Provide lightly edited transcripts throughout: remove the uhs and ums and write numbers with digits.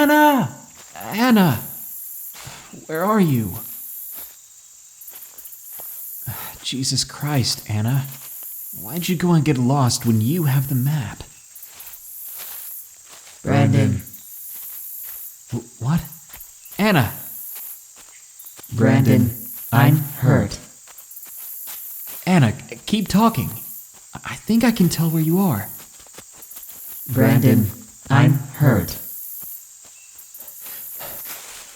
Anna! Anna! Where are you? Jesus Christ, Anna. Why'd you go and get lost when you have the map? Brandon. What? Anna! Brandon, I'm hurt. Anna, keep talking. I think I can tell where you are. Brandon, I'm hurt.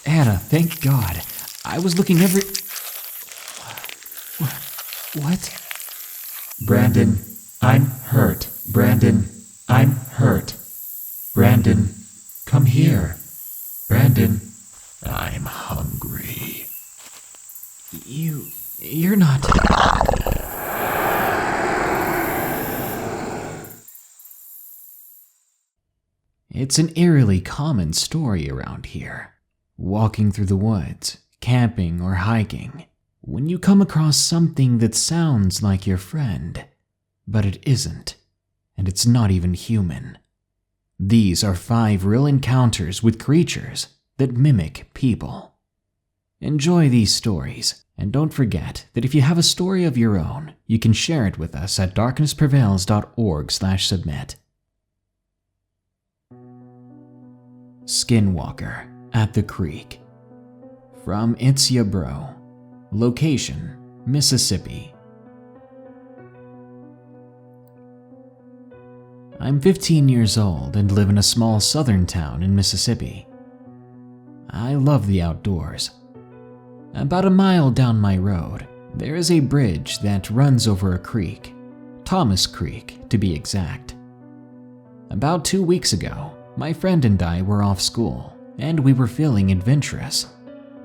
Anna, thank God. I was looking every... What? Brandon, I'm hurt. Brandon, I'm hurt. Brandon, come here. Brandon, I'm hungry. You're not... It's an eerily common story around here. Walking through the woods, camping or hiking, when you come across something that sounds like your friend, but it isn't, and it's not even human. These are 5 real encounters with creatures that mimic people. Enjoy these stories, and don't forget that if you have a story of your own, you can share it with us at darknessprevails.org/submit. Skinwalker at the Creek. From It's Ya Bro. Location, Mississippi. I'm 15 years old and live in a small southern town in Mississippi. I love the outdoors. About a mile down my road, there is a bridge that runs over a creek, Thomas Creek to be exact. About 2 weeks ago, my friend and I were off school, and we were feeling adventurous.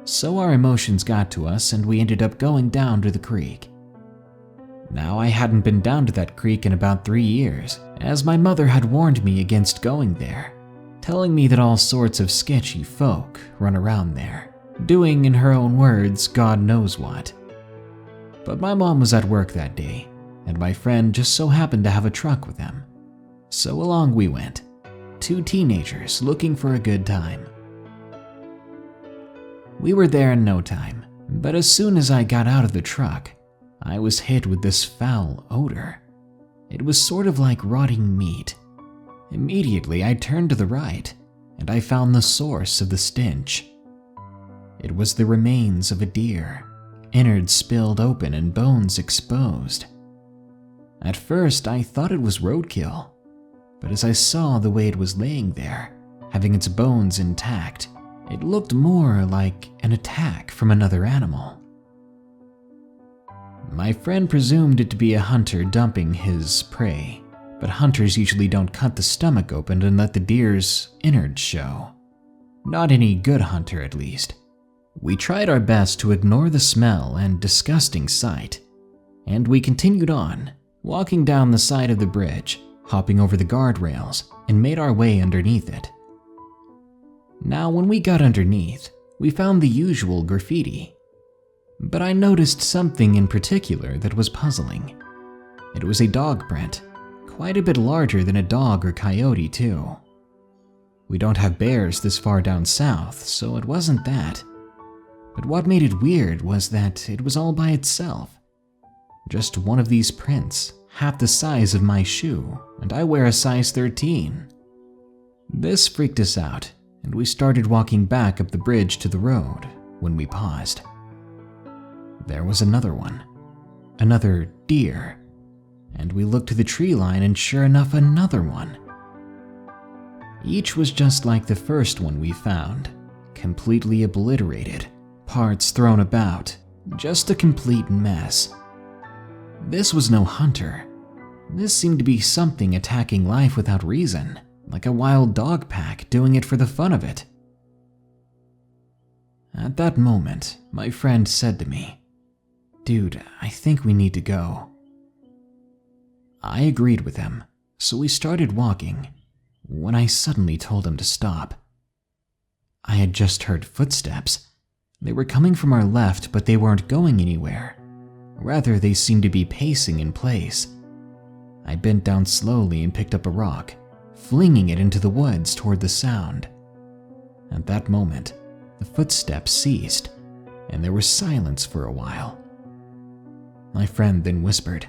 So our emotions got to us and we ended up going down to the creek. Now I hadn't been down to that creek in about 3 years, as my mother had warned me against going there, telling me that all sorts of sketchy folk run around there, doing in her own words, God knows what. But my mom was at work that day, and my friend just so happened to have a truck with him. So along we went, 2 teenagers looking for a good time. We were there in no time, but as soon as I got out of the truck, I was hit with this foul odor. It was sort of like rotting meat. Immediately I turned to the right, and I found the source of the stench. It was the remains of a deer, innards spilled open and bones exposed. At first I thought it was roadkill, but as I saw the way it was laying there, having its bones intact, it looked more like an attack from another animal. My friend presumed it to be a hunter dumping his prey, but hunters usually don't cut the stomach open and let the deer's innards show. Not any good hunter, at least. We tried our best to ignore the smell and disgusting sight, and we continued on, walking down the side of the bridge, hopping over the guardrails, and made our way underneath it. Now, when we got underneath, we found the usual graffiti. But I noticed something in particular that was puzzling. It was a dog print, quite a bit larger than a dog or coyote too. We don't have bears this far down south, so it wasn't that. But what made it weird was that it was all by itself. Just one of these prints, half the size of my shoe, and I wear a size 13. This freaked us out, and we started walking back up the bridge to the road when we paused. There was another one, another deer, and we looked to the tree line and sure enough another one. Each was just like the first one we found, completely obliterated, parts thrown about, just a complete mess. This was no hunter. This seemed to be something attacking life without reason, like a wild dog pack doing it for the fun of it. At that moment, my friend said to me, "Dude, I think we need to go." I agreed with him, so we started walking, when I suddenly told him to stop. I had just heard footsteps. They were coming from our left, but they weren't going anywhere. Rather, they seemed to be pacing in place. I bent down slowly and picked up a rock, flinging it into the woods toward the sound. At that moment, the footsteps ceased, and there was silence for a while. My friend then whispered,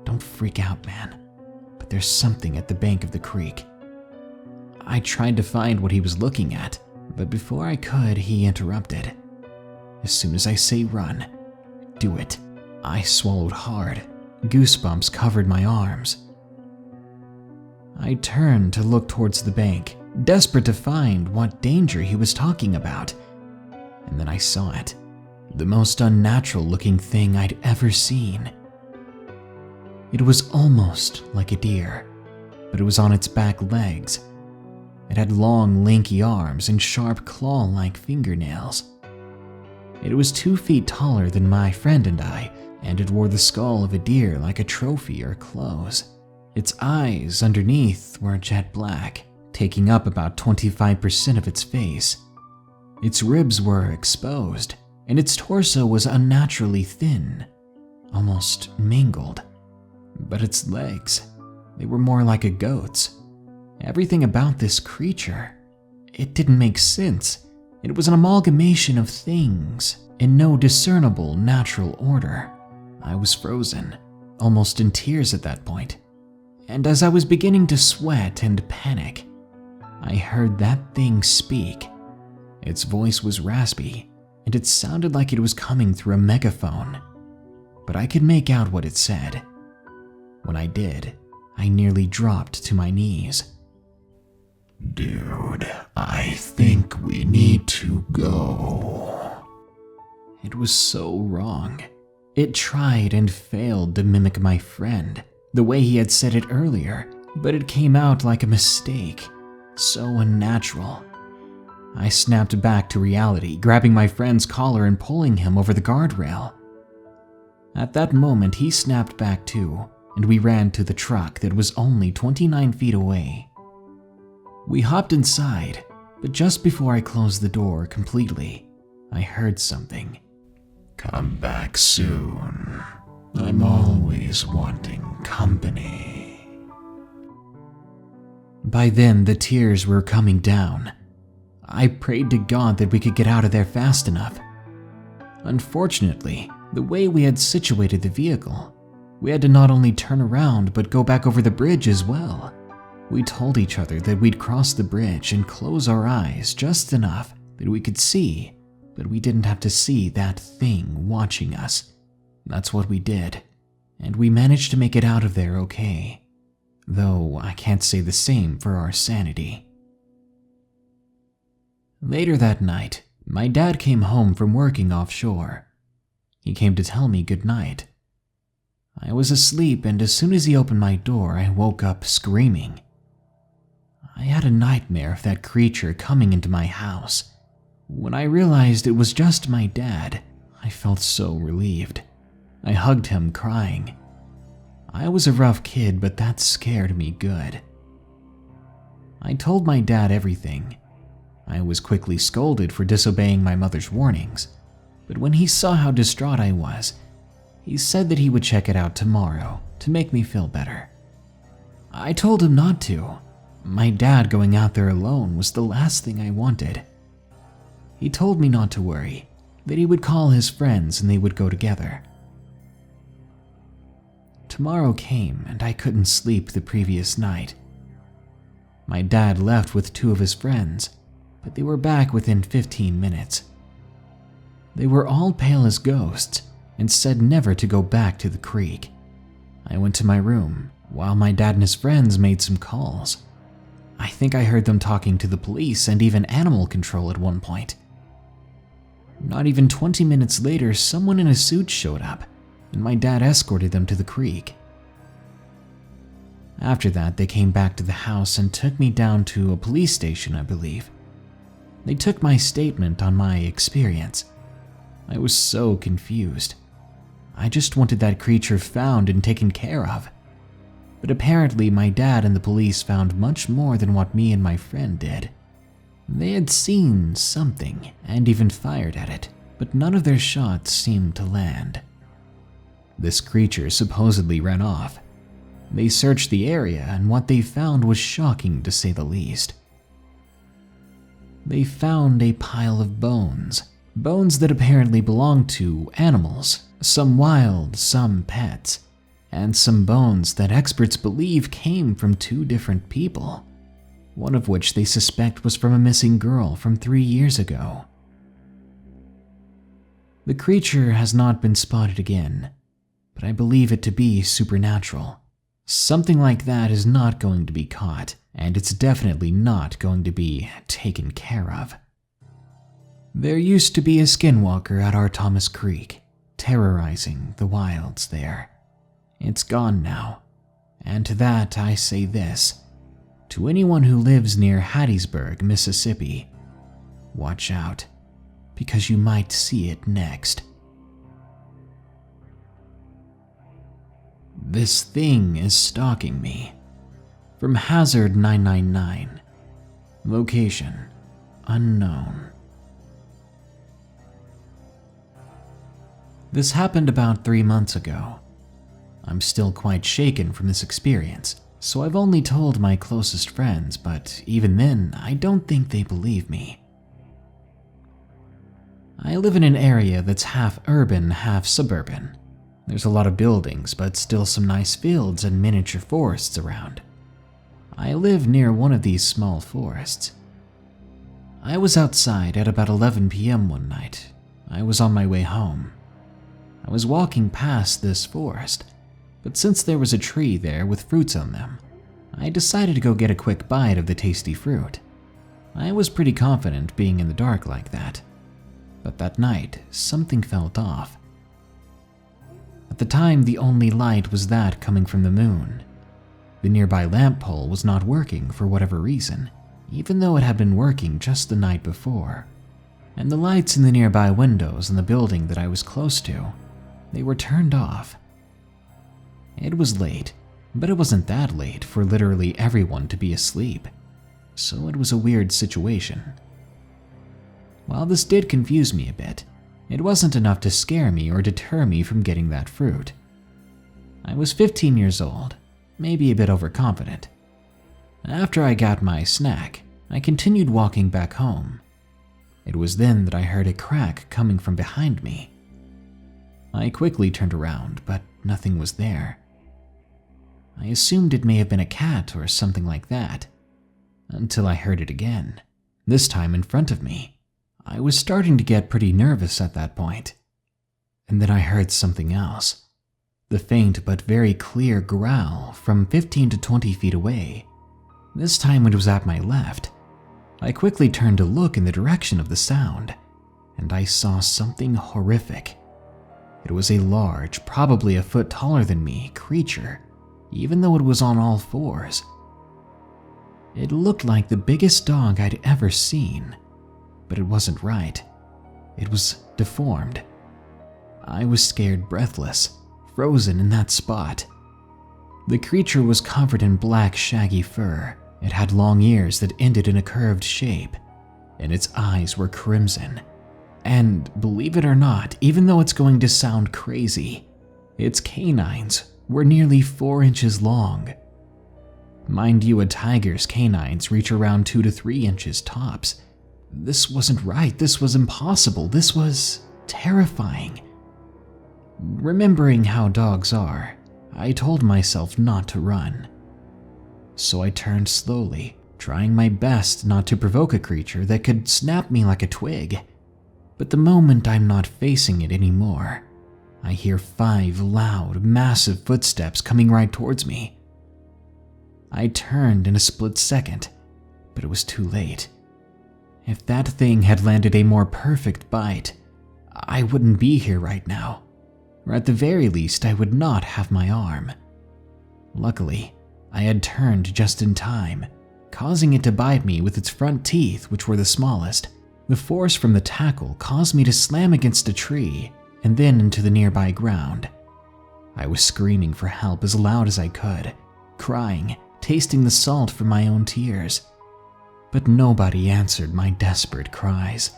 "Don't freak out, man, but there's something at the bank of the creek." I tried to find what he was looking at, but before I could, he interrupted. "As soon as I say run, do it." I swallowed hard. Goosebumps covered my arms. I turned to look towards the bank, desperate to find what danger he was talking about. And then I saw it. The most unnatural looking thing I'd ever seen. It was almost like a deer, but it was on its back legs. It had long, lanky arms and sharp claw-like fingernails. It was 2 feet taller than my friend and I, and it wore the skull of a deer like a trophy or clothes. Its eyes underneath were jet black, taking up about 25% of its face. Its ribs were exposed, and its torso was unnaturally thin, almost mangled. But its legs, they were more like a goat's. Everything about this creature, it didn't make sense. It was an amalgamation of things in no discernible natural order. I was frozen, almost in tears at that point. And as I was beginning to sweat and panic, I heard that thing speak. Its voice was raspy, and it sounded like it was coming through a megaphone, but I could make out what it said. When I did, I nearly dropped to my knees. "Dude, I think we need to go." It was so wrong. It tried and failed to mimic my friend, the way he had said it earlier, but it came out like a mistake, so unnatural. I snapped back to reality, grabbing my friend's collar and pulling him over the guardrail. At that moment, he snapped back too, and we ran to the truck that was only 29 feet away. We hopped inside, but just before I closed the door completely, I heard something. "Come back soon. I'm always wanting company." By then, the tears were coming down. I prayed to God that we could get out of there fast enough. Unfortunately, the way we had situated the vehicle, we had to not only turn around but go back over the bridge as well. We told each other that we'd cross the bridge and close our eyes just enough that we could see, but we didn't have to see that thing watching us. That's what we did, and we managed to make it out of there okay. Though I can't say the same for our sanity. Later that night, my dad came home from working offshore. He came to tell me goodnight. I was asleep, and as soon as he opened my door, I woke up screaming. I had a nightmare of that creature coming into my house. When I realized it was just my dad, I felt so relieved. I hugged him, crying. I was a rough kid, but that scared me good. I told my dad everything. I was quickly scolded for disobeying my mother's warnings, but when he saw how distraught I was, he said that he would check it out tomorrow to make me feel better. I told him not to. My dad going out there alone was the last thing I wanted. He told me not to worry, that he would call his friends and they would go together. Tomorrow came and I couldn't sleep the previous night. My dad left with 2 of his friends, but they were back within 15 minutes. They were all pale as ghosts and said never to go back to the creek. I went to my room while my dad and his friends made some calls. I think I heard them talking to the police and even animal control at one point. Not even 20 minutes later, someone in a suit showed up, and my dad escorted them to the creek. After that, they came back to the house and took me down to a police station, I believe. They took my statement on my experience. I was so confused. I just wanted that creature found and taken care of. But apparently my dad and the police found much more than what me and my friend did. They had seen something and even fired at it, but none of their shots seemed to land. This creature supposedly ran off. They searched the area and what they found was shocking to say the least. They found a pile of bones that apparently belonged to animals, some wild, some pets, and some bones that experts believe came from 2 different people, one of which they suspect was from a missing girl from 3 years ago. The creature has not been spotted again, but I believe it to be supernatural. Something like that is not going to be caught, and it's definitely not going to be taken care of. There used to be a skinwalker at our Thomas Creek, terrorizing the wilds there. It's gone now, and to that I say this. To anyone who lives near Hattiesburg, Mississippi, watch out, because you might see it next. This thing is stalking me. From Hazard 999. Location unknown. This happened about 3 months ago. I'm still quite shaken from this experience, so I've only told my closest friends, but even then, I don't think they believe me. I live in an area that's half urban, half suburban. There's a lot of buildings, but still some nice fields and miniature forests around. I live near one of these small forests. I was outside at about 11 p.m. one night. I was on my way home. I was walking past this forest, but since there was a tree there with fruits on them, I decided to go get a quick bite of the tasty fruit. I was pretty confident being in the dark like that, but that night something felt off. At the time, the only light was that coming from the moon. The nearby lamp pole was not working for whatever reason, even though it had been working just the night before. And the lights in the nearby windows in the building that I was close to, they were turned off. It was late, but it wasn't that late for literally everyone to be asleep, so it was a weird situation. While this did confuse me a bit, it wasn't enough to scare me or deter me from getting that fruit. I was 15 years old, maybe a bit overconfident. After I got my snack, I continued walking back home. It was then that I heard a crack coming from behind me. I quickly turned around, but nothing was there. I assumed it may have been a cat or something like that, until I heard it again, this time in front of me. I was starting to get pretty nervous at that point. And then I heard something else. The faint but very clear growl from 15 to 20 feet away. This time it was at my left. I quickly turned to look in the direction of the sound, and I saw something horrific. It was a large, probably a foot taller than me, creature, even though it was on all fours. It looked like the biggest dog I'd ever seen, but it wasn't right. It was deformed. I was scared breathless, frozen in that spot. The creature was covered in black, shaggy fur. It had long ears that ended in a curved shape, and its eyes were crimson. And believe it or not, even though it's going to sound crazy, its canines were nearly 4 inches long. Mind you, a tiger's canines reach around 2 to 3 inches tops. This wasn't right. This was impossible. This was terrifying. Remembering how dogs are, I told myself not to run. So I turned slowly, trying my best not to provoke a creature that could snap me like a twig. But the moment I'm not facing it anymore, I hear 5 loud, massive footsteps coming right towards me. I turned in a split second, but it was too late. If that thing had landed a more perfect bite, I wouldn't be here right now, or at the very least I would not have my arm. Luckily, I had turned just in time, causing it to bite me with its front teeth, which were the smallest. The force from the tackle caused me to slam against a tree and then into the nearby ground. I was screaming for help as loud as I could, crying, tasting the salt from my own tears. But nobody answered my desperate cries.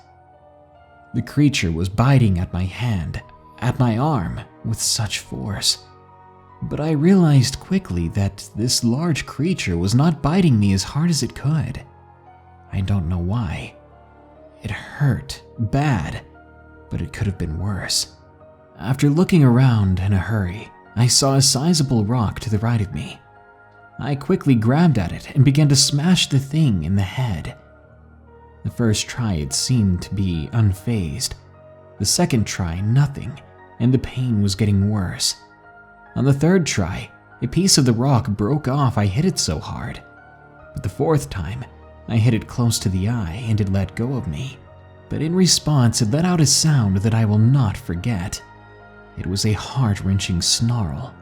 The creature was biting at my hand, at my arm, with such force. But I realized quickly that this large creature was not biting me as hard as it could. I don't know why. It hurt bad, but it could have been worse. After looking around in a hurry, I saw a sizable rock to the right of me. I quickly grabbed at it and began to smash the thing in the head. The first try it seemed to be unfazed. The second try, nothing, and the pain was getting worse. On the third try, a piece of the rock broke off. I hit it so hard. But the fourth time, I hit it close to the eye and it let go of me. But in response, it let out a sound that I will not forget. It was a heart-wrenching snarl,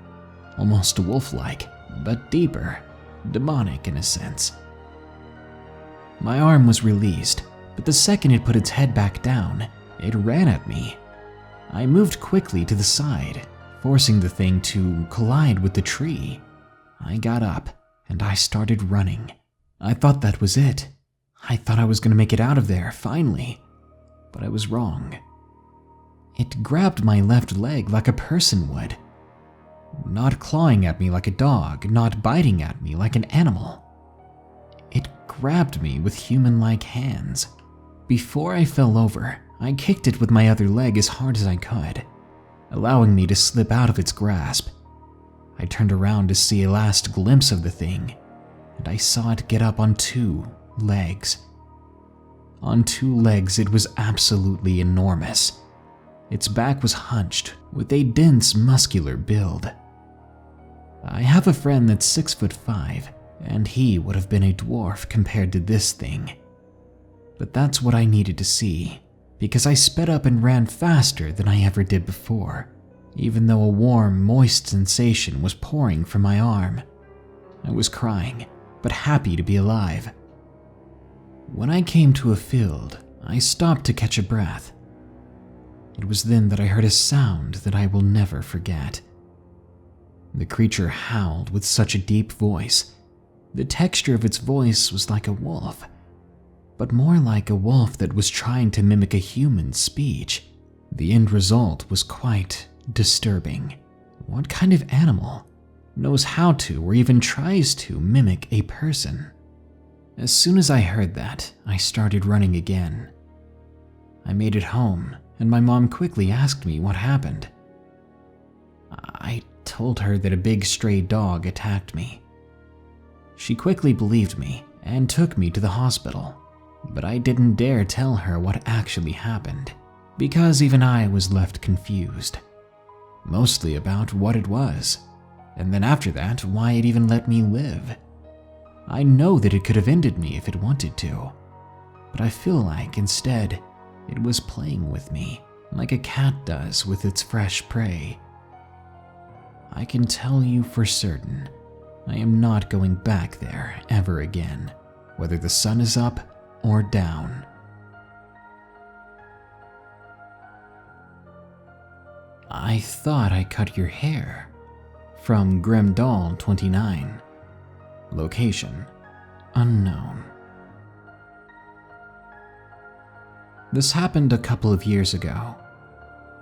almost wolf-like, but deeper, demonic in a sense. My arm was released, but the second it put its head back down, it ran at me. I moved quickly to the side, forcing the thing to collide with the tree. I got up and I started running. I thought that was it. I thought I was going to make it out of there, finally. But I was wrong. It grabbed my left leg like a person would. Not clawing at me like a dog, not biting at me like an animal. It grabbed me with human-like hands. Before I fell over, I kicked it with my other leg as hard as I could, allowing me to slip out of its grasp. I turned around to see a last glimpse of the thing, and I saw it get up on 2 legs. On 2 legs, it was absolutely enormous. Its back was hunched, with a dense, muscular build. I have a friend that's 6'5", and he would have been a dwarf compared to this thing. But that's what I needed to see, because I sped up and ran faster than I ever did before, even though a warm, moist sensation was pouring from my arm. I was crying, but happy to be alive. When I came to a field, I stopped to catch a breath. It was then that I heard a sound that I will never forget. The creature howled with such a deep voice. The texture of its voice was like a wolf, but more like a wolf that was trying to mimic a human speech. The end result was quite disturbing. What kind of animal knows how to or even tries to mimic a person? As soon as I heard that, I started running again. I made it home, and my mom quickly asked me what happened. I told her that a big stray dog attacked me. She quickly believed me and took me to the hospital, but I didn't dare tell her what actually happened, because even I was left confused. Mostly about what it was, and then after that, why it even let me live. I know that it could have ended me if it wanted to, but I feel like instead, it was playing with me, like a cat does with its fresh prey. I can tell you for certain, I am not going back there ever again, whether the sun is up or down. I thought I cut your hair. From Grimdahl 29. Location: unknown. This happened a couple of years ago.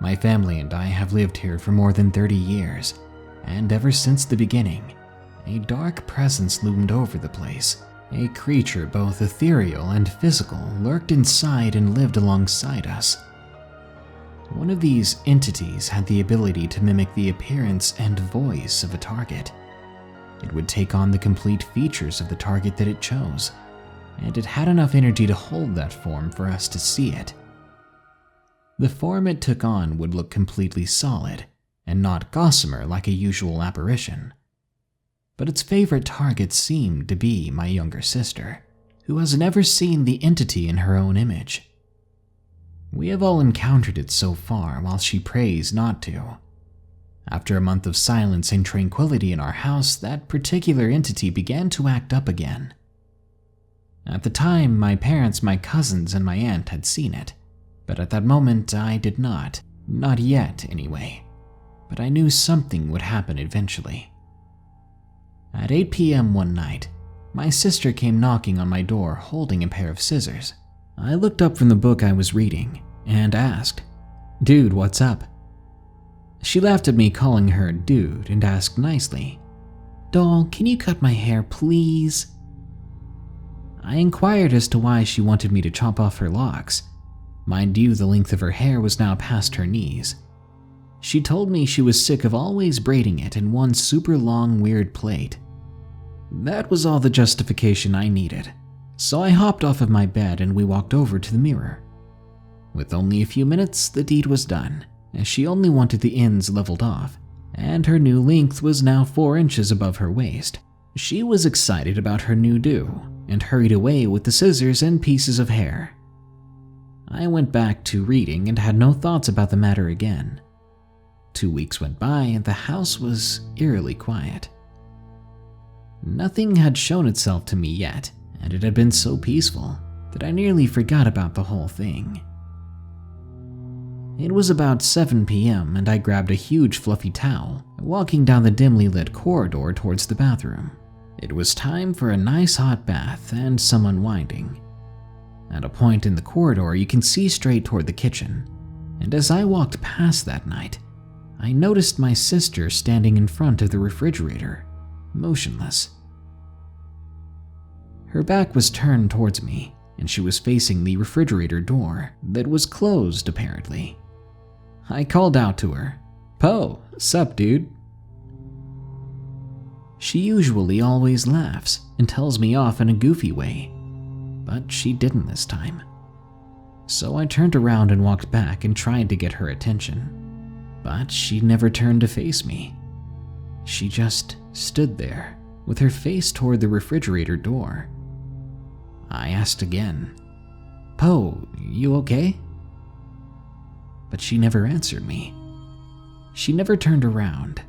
My family and I have lived here for more than 30 years, and ever since the beginning, a dark presence loomed over the place. A creature both ethereal and physical lurked inside and lived alongside us. One of these entities had the ability to mimic the appearance and voice of a target. It would take on the complete features of the target that it chose, and it had enough energy to hold that form for us to see it. The form it took on would look completely solid, and not gossamer like a usual apparition. But its favorite target seemed to be my younger sister, who has never seen the entity in her own image. We have all encountered it so far, while she prays not to. After a month of silence and tranquility in our house, that particular entity began to act up again. At the time, my parents, my cousins, and my aunt had seen it, but at that moment I did not yet anyway, but I knew something would happen eventually. At 8 p.m. one night, my sister came knocking on my door holding a pair of scissors. I looked up from the book I was reading and asked, "Dude, what's up?" She laughed at me calling her dude and asked nicely, "Doll, can you cut my hair, please?" I inquired as to why she wanted me to chop off her locks. Mind you, the length of her hair was now past her knees. She told me she was sick of always braiding it in one super long, weird plait. That was all the justification I needed, so I hopped off of my bed and we walked over to the mirror. With only a few minutes, the deed was done, as she only wanted the ends leveled off, and her new length was now 4 inches above her waist. She was excited about her new do, and hurried away with the scissors and pieces of hair. I went back to reading and had no thoughts about the matter again. 2 weeks went by and the house was eerily quiet. Nothing had shown itself to me yet, and it had been so peaceful that I nearly forgot about the whole thing. It was about 7 p.m. and I grabbed a huge fluffy towel, walking down the dimly lit corridor towards the bathroom. It was time for a nice hot bath and some unwinding. At a point in the corridor, you can see straight toward the kitchen, and as I walked past that night, I noticed my sister standing in front of the refrigerator, motionless. Her back was turned towards me, and she was facing the refrigerator door that was closed, apparently. I called out to her, "Po, sup, dude?" She usually always laughs and tells me off in a goofy way, but she didn't this time. So I turned around and walked back and tried to get her attention, but she never turned to face me. She just stood there, with her face toward the refrigerator door. I asked again, "Po, you okay?" But she never answered me. She never turned around.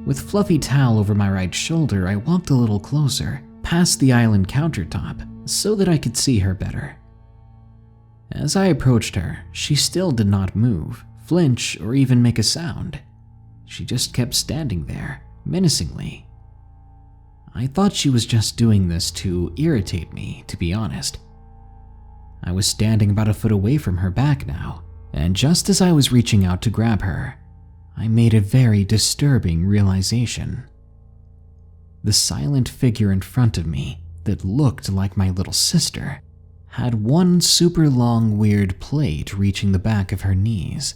With fluffy towel over my right shoulder, I walked a little closer, past the island countertop, so that I could see her better. As I approached her, she still did not move, flinch, or even make a sound. She just kept standing there, menacingly. I thought she was just doing this to irritate me, to be honest. I was standing about a foot away from her back now, and just as I was reaching out to grab her, I made a very disturbing realization. The silent figure in front of me that looked like my little sister had one super long weird plait reaching the back of her knees.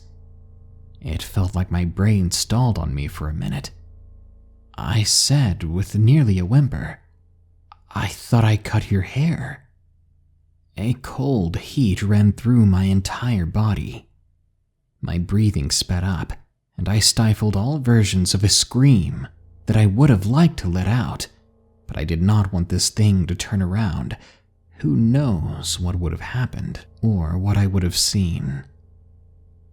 It felt like my brain stalled on me for a minute. I said with nearly a whimper, "I thought I cut your hair." A cold heat ran through my entire body. My breathing sped up, and I stifled all versions of a scream that I would have liked to let out, but I did not want this thing to turn around. Who knows what would have happened, or what I would have seen.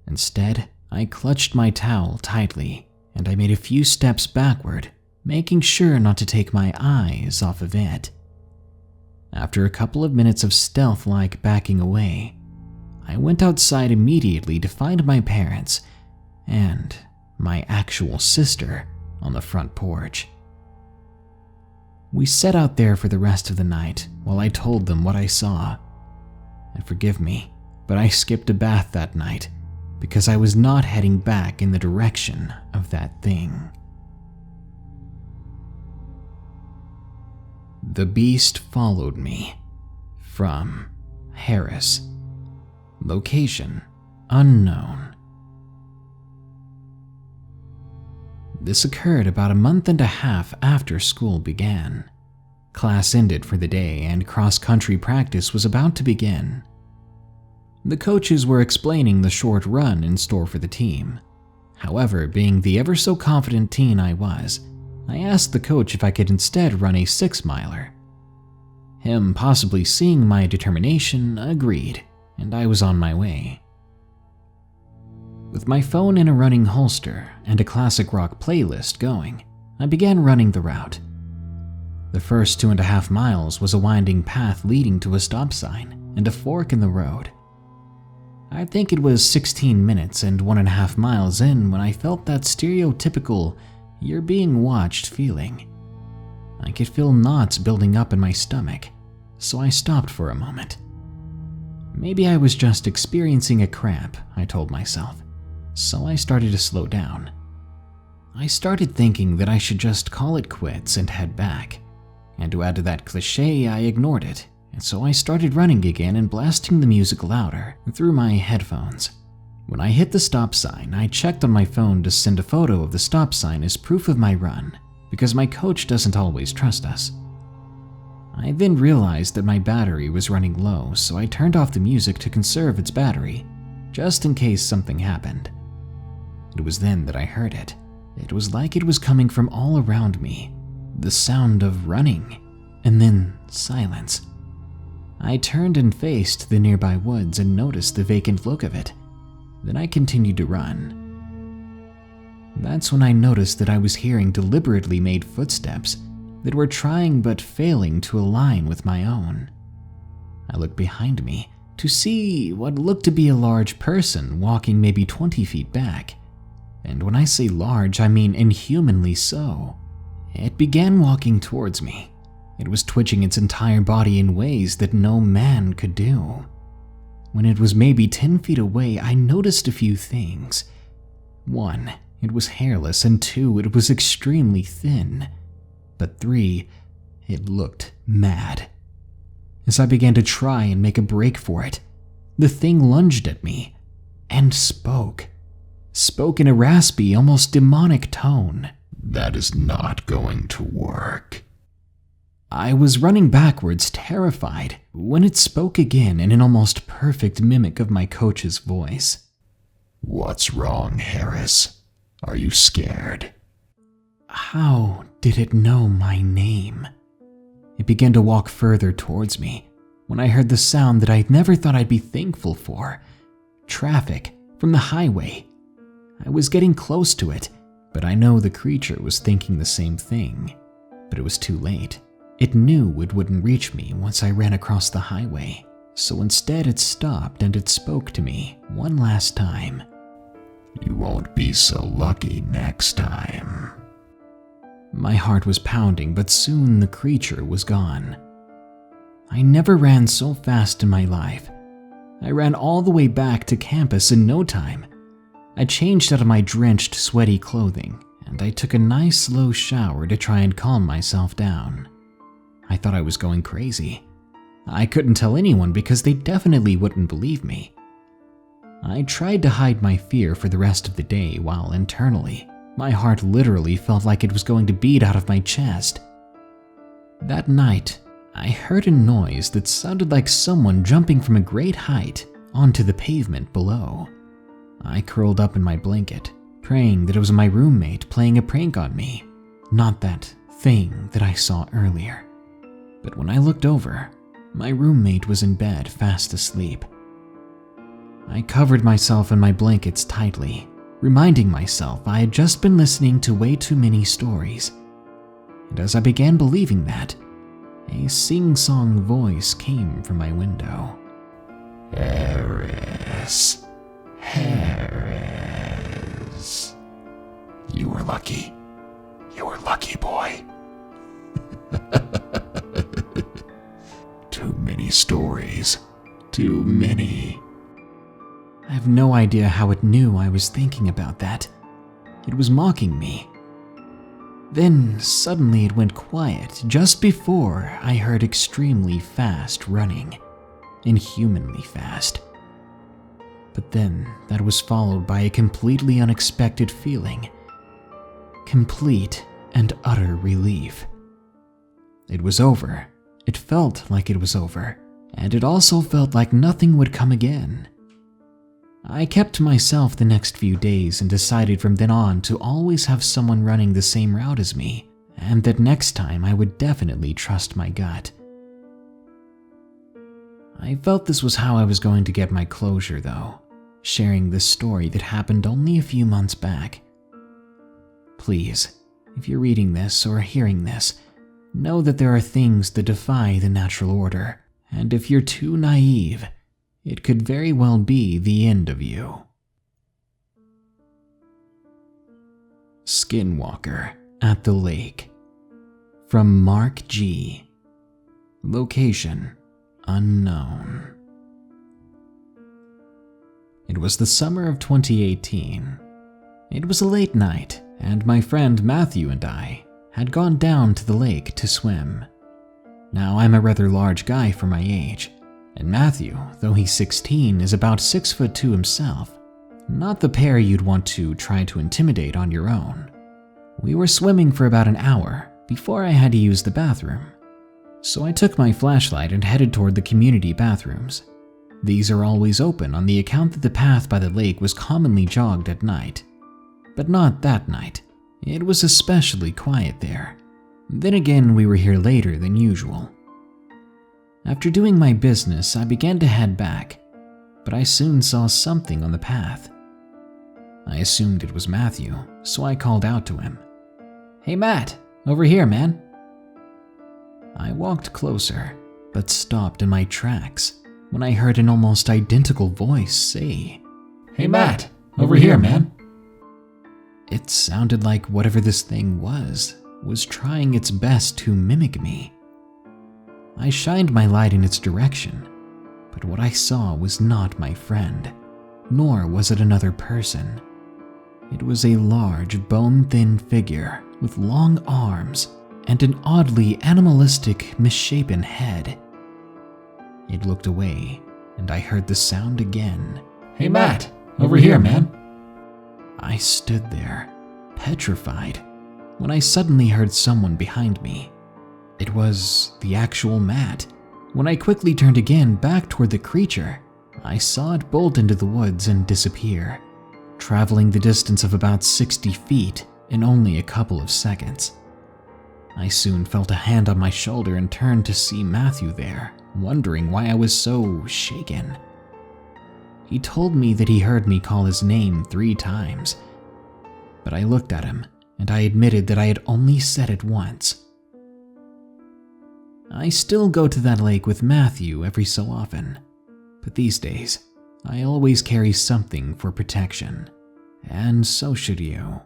Instead, I clutched my towel tightly, and I made a few steps backward, making sure not to take my eyes off of it. After a couple of minutes of stealth-like backing away, I went outside immediately to find my parents and my actual sister on the front porch. We sat out there for the rest of the night while I told them what I saw. And forgive me, but I skipped a bath that night because I was not heading back in the direction of that thing. The beast followed me from Harris. Location unknown. This occurred about a month and a half after school began. Class ended for the day and cross-country practice was about to begin. The coaches were explaining the short run in store for the team. However, being the ever-so-confident teen I was, I asked the coach if I could instead run a 6-miler. Him possibly seeing my determination agreed, and I was on my way. With my phone in a running holster and a classic rock playlist going, I began running the route. The first 2.5 miles was a winding path leading to a stop sign and a fork in the road. I think it was 16 minutes and 1.5 miles in when I felt that stereotypical "you're being watched" feeling. I could feel knots building up in my stomach, so I stopped for a moment. Maybe I was just experiencing a cramp, I told myself, so I started to slow down. I started thinking that I should just call it quits and head back, and to add to that cliche, I ignored it and so I started running again and blasting the music louder through my headphones. When I hit the stop sign, I checked on my phone to send a photo of the stop sign as proof of my run, because my coach doesn't always trust us. I then realized that my battery was running low, so I turned off the music to conserve its battery, just in case something happened. It was then that I heard it. It was like it was coming from all around me, the sound of running, and then silence. I turned and faced the nearby woods and noticed the vacant look of it. Then I continued to run. That's when I noticed that I was hearing deliberately made footsteps that were trying but failing to align with my own. I looked behind me to see what looked to be a large person walking maybe 20 feet back. And when I say large, I mean inhumanly so. It began walking towards me. It was twitching its entire body in ways that no man could do. When it was maybe 10 feet away, I noticed a few things. 1, it was hairless, and 2, it was extremely thin. But 3, it looked mad. As I began to try and make a break for it, the thing lunged at me and spoke in a raspy, almost demonic tone. That is not going to work. I was running backwards, terrified, when it spoke again in an almost perfect mimic of my coach's voice. What's wrong, Harris? Are you scared? How did it know my name? It began to walk further towards me when I heard the sound that I'd never thought I'd be thankful for. Traffic from the highway. I was getting close to it, but I know the creature was thinking the same thing. But it was too late. It knew it wouldn't reach me once I ran across the highway, so instead it stopped and it spoke to me one last time. You won't be so lucky next time. My heart was pounding, but soon the creature was gone. I never ran so fast in my life. I ran all the way back to campus in no time. I changed out of my drenched, sweaty clothing, and I took a nice slow shower to try and calm myself down. I thought I was going crazy. I couldn't tell anyone because they definitely wouldn't believe me. I tried to hide my fear for the rest of the day while internally, my heart literally felt like it was going to beat out of my chest. That night, I heard a noise that sounded like someone jumping from a great height onto the pavement below. I curled up in my blanket, praying that it was my roommate playing a prank on me, not that thing that I saw earlier. But when I looked over, my roommate was in bed fast asleep. I covered myself in my blankets tightly, reminding myself I had just been listening to way too many stories. And as I began believing that, a sing-song voice came from my window. Harris. Harris. You were lucky. You were lucky, boy. Too many stories. Too many. I have no idea how it knew I was thinking about that. It was mocking me. Then suddenly it went quiet just before I heard extremely fast running. Inhumanly fast. But then that was followed by a completely unexpected feeling. Complete and utter relief. It was over. It felt like it was over. And it also felt like nothing would come again. I kept to myself the next few days and decided from then on to always have someone running the same route as me, and that next time I would definitely trust my gut. I felt this was how I was going to get my closure, though, sharing this story that happened only a few months back. Please, if you're reading this or hearing this, know that there are things that defy the natural order, and if you're too naive, it could very well be the end of you. Skinwalker at the Lake. From Mark G. Location unknown. It was the summer of 2018. It was a late night, and my friend Matthew and I had gone down to the lake to swim. Now, I'm a rather large guy for my age, and Matthew, though he's 16, is about 6'2" himself. Not the pair you'd want to try to intimidate on your own. We were swimming for about an hour before I had to use the bathroom, so I took my flashlight and headed toward the community bathrooms. These are always open on the account that the path by the lake was commonly jogged at night. But not that night. It was especially quiet there. Then again, we were here later than usual. After doing my business, I began to head back, but I soon saw something on the path. I assumed it was Matthew, so I called out to him. "Hey Matt, over here, man." I walked closer, but stopped in my tracks when I heard an almost identical voice say, "Hey Matt, over here, man." It sounded like whatever this thing was trying its best to mimic me. I shined my light in its direction, but what I saw was not my friend, nor was it another person. It was a large, bone-thin figure with long arms and an oddly animalistic, misshapen head. It looked away, and I heard the sound again. "Hey Matt, over here, man." I stood there, petrified, when I suddenly heard someone behind me. It was the actual Matt. When I quickly turned again back toward the creature, I saw it bolt into the woods and disappear, traveling the distance of about 60 feet in only a couple of seconds. I soon felt a hand on my shoulder and turned to see Matthew there, wondering why I was so shaken. He told me that he heard me call his name 3 times, but I looked at him and I admitted that I had only said it once. I still go to that lake with Matthew every so often, but these days, I always carry something for protection, and so should you.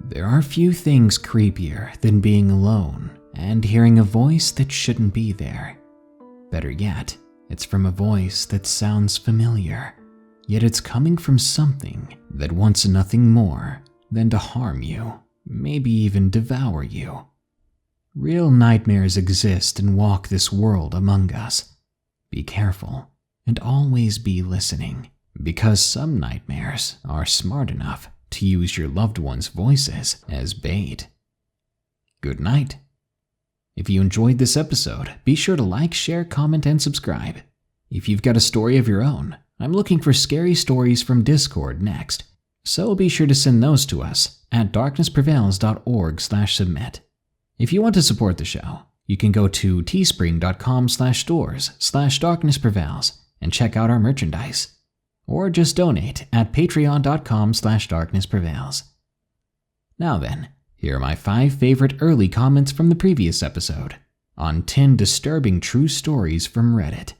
There are few things creepier than being alone and hearing a voice that shouldn't be there. Better yet, it's from a voice that sounds familiar, yet it's coming from something that wants nothing more than to harm you, maybe even devour you. Real nightmares exist and walk this world among us. Be careful and always be listening, because some nightmares are smart enough to use your loved ones' voices as bait. Good night. If you enjoyed this episode, be sure to like, share, comment, and subscribe. If you've got a story of your own, I'm looking for scary stories from Discord next, so be sure to send those to us at darknessprevails.org/submit. If you want to support the show, you can go to teespring.com/stores/darknessprevails and check out our merchandise. Or just donate at patreon.com/darknessprevails. Now then, here are my 5 favorite early comments from the previous episode on 10 disturbing true stories from Reddit.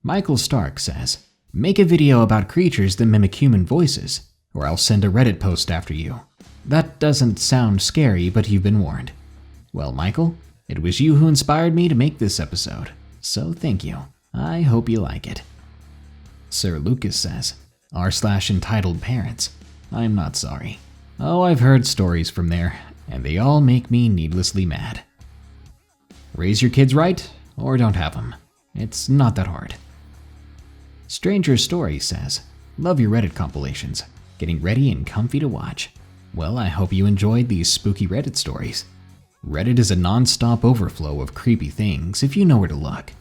Michael Stark says, "Make a video about creatures that mimic human voices, or I'll send a Reddit post after you." That doesn't sound scary, but you've been warned. Well, Michael, it was you who inspired me to make this episode, so thank you. I hope you like it. Sir Lucas says, r/entitled parents. I'm not sorry. Oh, I've heard stories from there, and they all make me needlessly mad. Raise your kids right, or don't have them. It's not that hard. Stranger Story says, love your Reddit compilations. Getting ready and comfy to watch. Well, I hope you enjoyed these spooky Reddit stories. Reddit is a non-stop overflow of creepy things if you know where to look.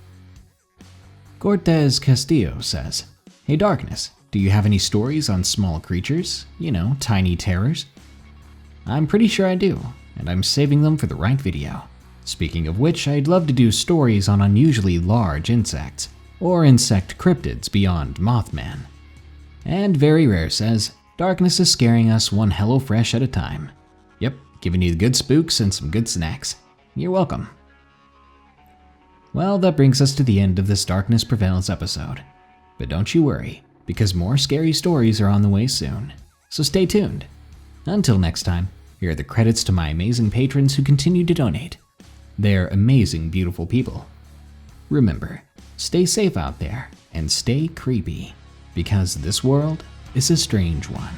Cortez Castillo says, hey Darkness, do you have any stories on small creatures? You know, tiny terrors? I'm pretty sure I do, and I'm saving them for the right video. Speaking of which, I'd love to do stories on unusually large insects, or insect cryptids beyond Mothman. And Very Rare says, Darkness is scaring us one HelloFresh at a time. Yep, giving you the good spooks and some good snacks. You're welcome. Well, that brings us to the end of this Darkness Prevails episode. But don't you worry, because more scary stories are on the way soon. So stay tuned. Until next time, here are the credits to my amazing patrons who continue to donate. They're amazing, beautiful people. Remember, stay safe out there and stay creepy, because this world is a strange one.